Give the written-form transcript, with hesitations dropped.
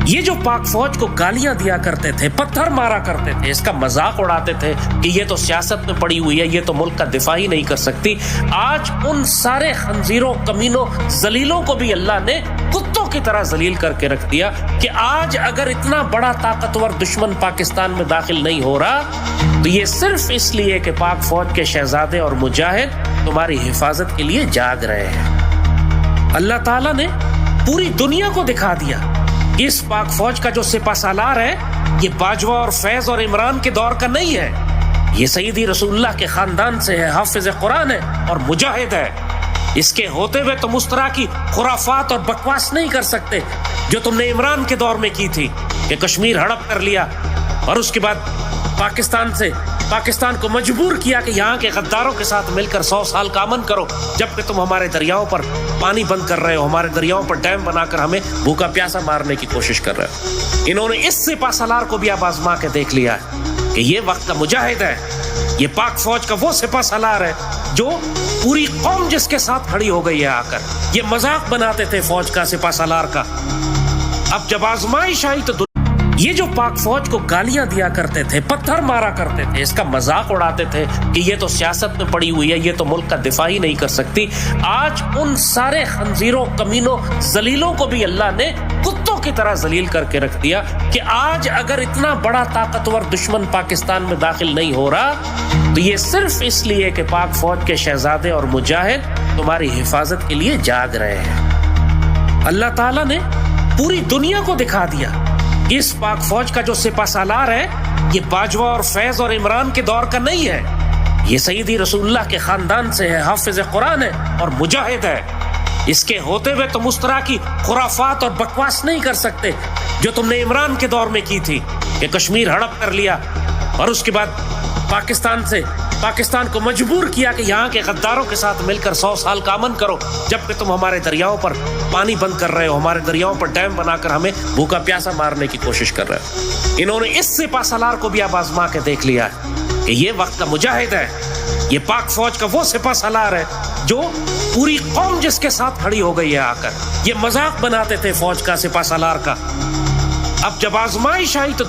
یہ جو پاک فوج کو گالیاں دیا کرتے تھے، پتھر مارا کرتے تھے، اس کا مذاق اڑاتے تھے کہ یہ تو سیاست میں پڑی ہوئی ہے، یہ تو ملک کا دفاع ہی نہیں کر سکتی، آج ان سارے خنزیروں، کمینوں، ذلیلوں کو بھی اللہ نے کتوں کی طرح ذلیل کر کے رکھ دیا کہ آج اگر اتنا بڑا طاقتور دشمن پاکستان میں داخل نہیں ہو رہا تو یہ صرف اس لیے کہ پاک فوج کے شہزادے اور مجاہد تمہاری حفاظت کے لیے جاگ رہے ہیں۔ اللہ تعالیٰ نے پوری دنیا کو دکھا دیا کہ اس پاک فوج کا جو سپہ سالار ہے یہ باجوہ اور فیض اور عمران کے دور کا نہیں ہے، یہ سیدی رسول اللہ کے خاندان سے ہے، حافظ قرآن ہے اور مجاہد ہے۔ اس کے ہوتے ہوئے تم اس طرح کی خرافات اور بکواس نہیں کر سکتے جو تم نے عمران کے دور میں کی تھی کہ کشمیر ہڑپ کر لیا اور اس کے بعد پاکستان کو مجبور کیا کہ یہاں کے غداروں کے ساتھ مل کر 100 سال کا امن کرو، جبکہ تم ہمارے دریاؤں پر پانی بند کر رہے ہو، ہمارے دریاؤں پر ڈیم بنا کر ہمیں بھوکا پیاسا مارنے کی کوشش کر رہے ہو۔ انہوں نے اس سپہ سالار کو بھی اب آزما کے دیکھ لیا ہے کہ یہ وقت کا مجاہد ہے، یہ پاک فوج کا وہ سپہ سالار ہے جو پوری قوم جس کے ساتھ کھڑی ہو گئی ہے آ کر۔ یہ مذاق بناتے تھے فوج کا، سپہ سالار کا، اب جب آزمائش آئی تو یہ جو پاک فوج کو گالیاں دیا کرتے تھے، پتھر مارا کرتے تھے، اس کا مذاق اڑاتے تھے کہ یہ تو سیاست میں پڑی ہوئی ہے، یہ تو ملک کا دفاع ہی نہیں کر سکتی، آج ان سارے خنزیروں، کمینوں، ذلیلوں کو بھی اللہ نے کتوں کی طرح ذلیل کر کے رکھ دیا کہ آج اگر اتنا بڑا طاقتور دشمن پاکستان میں داخل نہیں ہو رہا تو یہ صرف اس لیے کہ پاک فوج کے شہزادے اور مجاہد تمہاری حفاظت کے لیے جاگ رہے ہیں۔ اللہ تعالیٰ نے پوری دنیا کو دکھا دیا کہ اس پاک فوج کا جو سپہ سالار ہے یہ باجوہ اور فیض اور عمران کے دور کا نہیں ہے، یہ سیدی رسول اللہ کے خاندان سے ہے، حافظ قرآن ہے اور مجاہد ہے۔ اس کے ہوتے ہوئے تم اس طرح کی خرافات اور بکواس نہیں کر سکتے جو تم نے عمران کے دور میں کی تھی کہ کشمیر ہڑپ کر لیا اور اس کے بعد پاکستان کو مجبور کیا کہ یہاں کے غداروں کے ساتھ مل کر 100 سال کا امن کرو، جبکہ تم ہمارے دریاؤں پر پانی بند کر رہے ہو، ہمارے دریاؤں پر ڈیم بنا کر ہمیں بھوکا پیاسا مارنے کی کوشش کر رہے ہو۔ انہوں نے اس سپہ سالار کو بھی اب آزما کے دیکھ لیا ہے کہ یہ وقت کا مجاہد ہے، یہ پاک فوج کا وہ سپہ سالار ہے جو پوری قوم جس کے ساتھ کھڑی ہو گئی ہے آ کر۔ یہ مذاق بناتے تھے فوج کا، سپہ سالار کا، اب جب آزمائش آئی تو